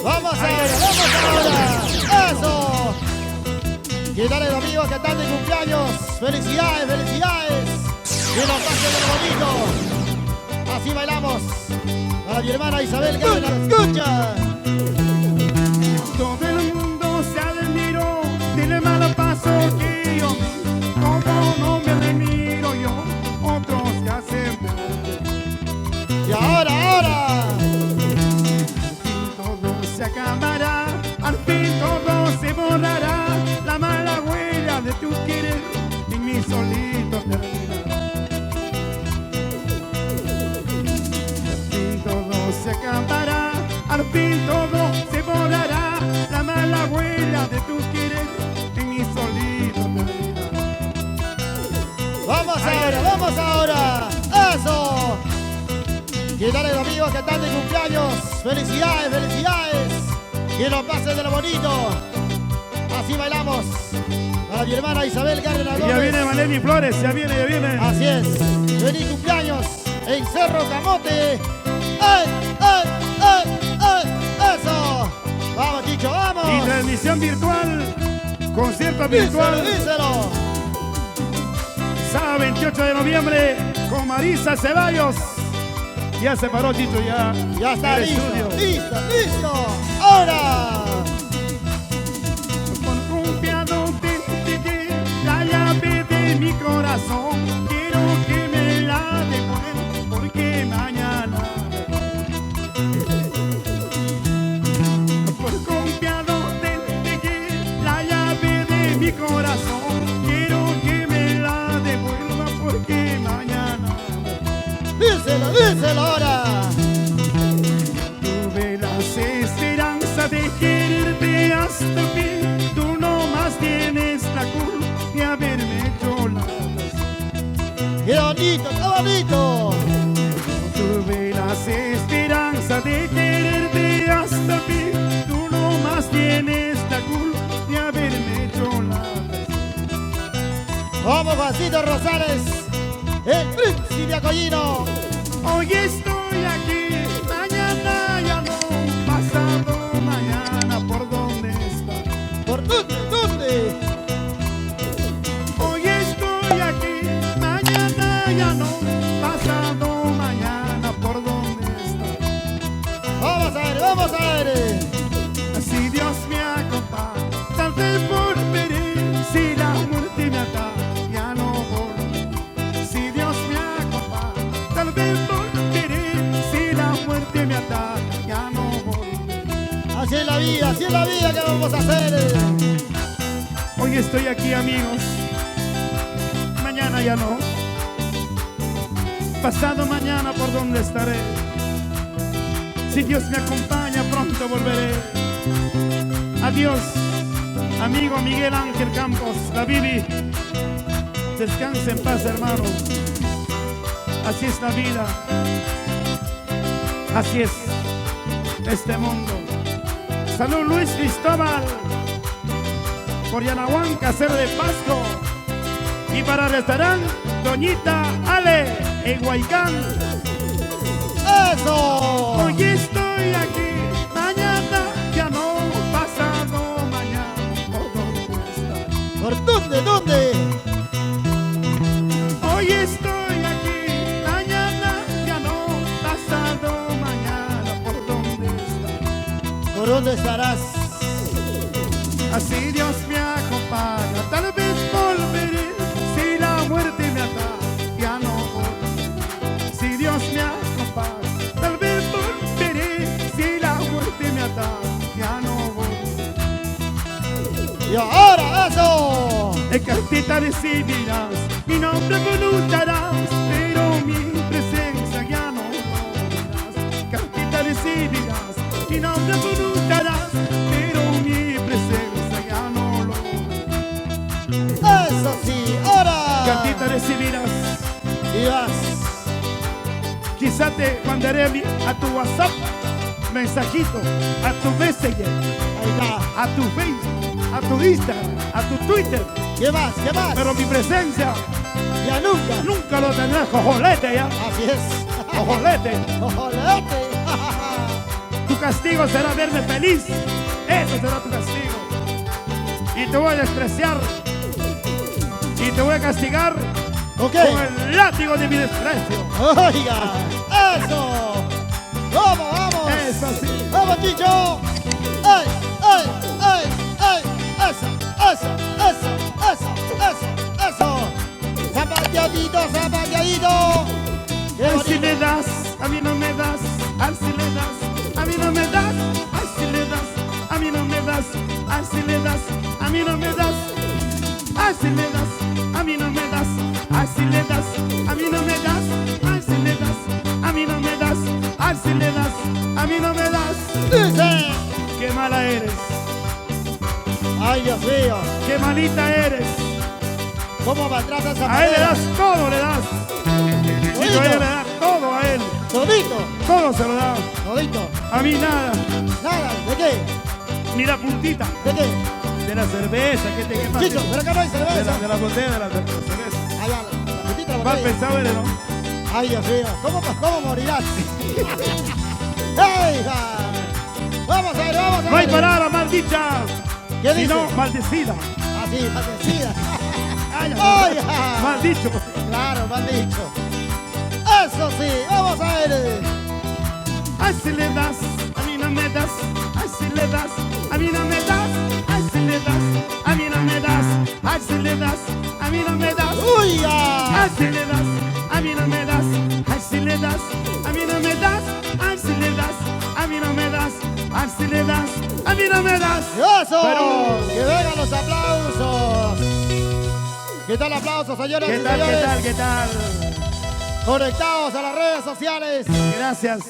Vamos ahora, eso. Y dale amigos que están de cumpleaños. Felicidades, felicidades. Que nos pasen de bonito. Así bailamos. Para mi hermana Isabel que la escucha. Todo el mundo se admiró del mal paso que yo vi. Como no me remiro yo, otros que hacen peor. Y ahora. Todo se acabará, al fin todo se borrará. La mala huella de tu querer en mi solito terminará. Al fin todo se acabará, al fin todo se borrará. La mala huella de tu querer en mi solito terminará. Vamos ahora. Eso. Y dale amigos que están de cumpleaños. Felicidades, felicidades. Que nos pasen de lo bonito. Así bailamos. Para mi hermana Isabel Cárdenas Gómez. Ya viene Maleni Flores, ya viene, ya viene. Así es. Feliz cumpleaños en Cerro Camote. ¡Ay, ay, ay, ay! ¡Eso! Vamos, Chicho, vamos. Y transmisión virtual, concierto virtual. Díselo. Sábado 28 de noviembre con Marisa Ceballos. Ya se paró Tito, ya está en el listo, estudio. listo. Ahora. Por confiado te la llave de mi corazón. Quiero que me la devuelvas porque mañana. Por confiado te la llave de mi corazón. Quiero que me la devuelvas porque mañana. Díselo ahora. Tuve las esperanzas de quererte hasta el fin. Tú no más tienes la culpa de haberme hecho las. ¡Qué bonito, qué bonito! Tuve las esperanzas de quererte hasta el fin. Tú no más tienes la culpa de haberme hecho las. Vamos, Juancito Rosales, el príncipe acollino. Hoy estoy aquí, mañana ya no, pasado mañana, ¿por dónde está? ¿Por dónde? Hoy estoy aquí, mañana ya no, pasado mañana, ¿por dónde está? Vamos a ver. Si Dios me acompaña, tal vez volveré, si la muerte me ataca, ya no volveré. Si Dios me acompaña, tal vez volveré, si la muerte me ataca, ya no volveré. Así es la vida que vamos a hacer. Hoy estoy aquí, amigos, mañana ya no, pasado mañana, ¿por dónde estaré? Si Dios me acompaña, pronto volveré. Adiós, amigo Miguel Ángel Campos, la Bibi. Descanse en paz, hermano. Así es la vida. Así es este mundo. Salud, Luis Cristóbal. Por Yanahuanca, Cerro de Pasco. Y para el restaurante Doñita Ale en Huaycán. ¡Eso! Hoy estoy aquí, mañana ya no, pasado mañana, ¿por dónde está? ¿Por dónde? Hoy estoy aquí, mañana ya no, pasado mañana, ¿por dónde está? ¿Por dónde estarás? Así Dios me acompaña, tal vez volveré, si la muerte me ataca, ya no volveré. Si Dios me acompaña, tal vez volveré, si la muerte me ataca, ya no volveré. Y ahora, eso. En cartita recibirás mi nombre pronunciarás, pero mi presencia ya no volverás. Cartita recibirás mi nombre pronunciarás, pero mi presencia ya no lo volverás. Eso sí, ahora. Cartita recibirás. Y vas. Quizá te mandaré a tu WhatsApp mensajito, a tu Messenger, Ahí está. a tu Facebook. a tu Instagram, a tu Twitter, ¿Qué más? ¿Qué más? pero mi presencia Ya nunca. nunca lo tendrás, cojolete ya, Así es. cojolete. ¡Ojolete! Tu castigo será verme feliz, eso será tu castigo. Y te voy a despreciar y te voy a castigar Ok. con el látigo de mi desprecio. Oiga, eso. Vamos, vamos. Eso sí. Vamos, Chicho. ¡Ey, ey, ey, ey! Eso. Zapateadito, zapateadito. ¡Qué Ay, si bonito! le das, a mí no me das. Ay, si le das, a mí no me das. Ay, si le das, a mí no me das. Ay, si le das, a mí no me das. Ay, si le das, a mí no me das. Ay, si le das, a mí no me das. Ay, si le das, a mí no me das. Ay, si le das, a mí no me das. Dice. Qué mala eres, Ay, Dios mío. qué malita eres. ¿Cómo maltrata esa A él le manera? das todo, le das. Chico, a ella le da todo a él. Todito. Todo se lo da. Todito. A mí nada. Nada. ¿De qué? Ni la puntita. ¿De qué? De la cerveza, ¿qué te qué pasa? Chicho, pero acá no hay De cerveza. la botella, de la cerveza. Allá, la putita, la Mal botella. pensado eres, ¿no? Ay, Dios mío. ¿Cómo morirás? ¡Ey, hija! Vamos a ver, vamos a ver. No hay palabra maldicha, ¿Qué dice? sino maldecida. Así, maldecida. Ay, ¡Ay, hija! mal dicho. Claro, mal dicho. Eso sí, vamos a ver. Ay, si le das, a mí no me das. Ay, si le das, a mí no me das. Ay, si le das, a mí no me das. Ay, si le das, a mí no me das. ¡Uy, ya! Ay, si le das, a mí no me das. Ay, si le das, a mí no me das. Ay, si le das, a mí no me das. Ay, si le das, a mí no me das. ¡Eso! Perú. ¡Que vengan los aplausos! ¿Qué tal aplausos, señoras ¿Qué y tal, qué señores? tal, qué tal? Conectados a las redes sociales. Gracias.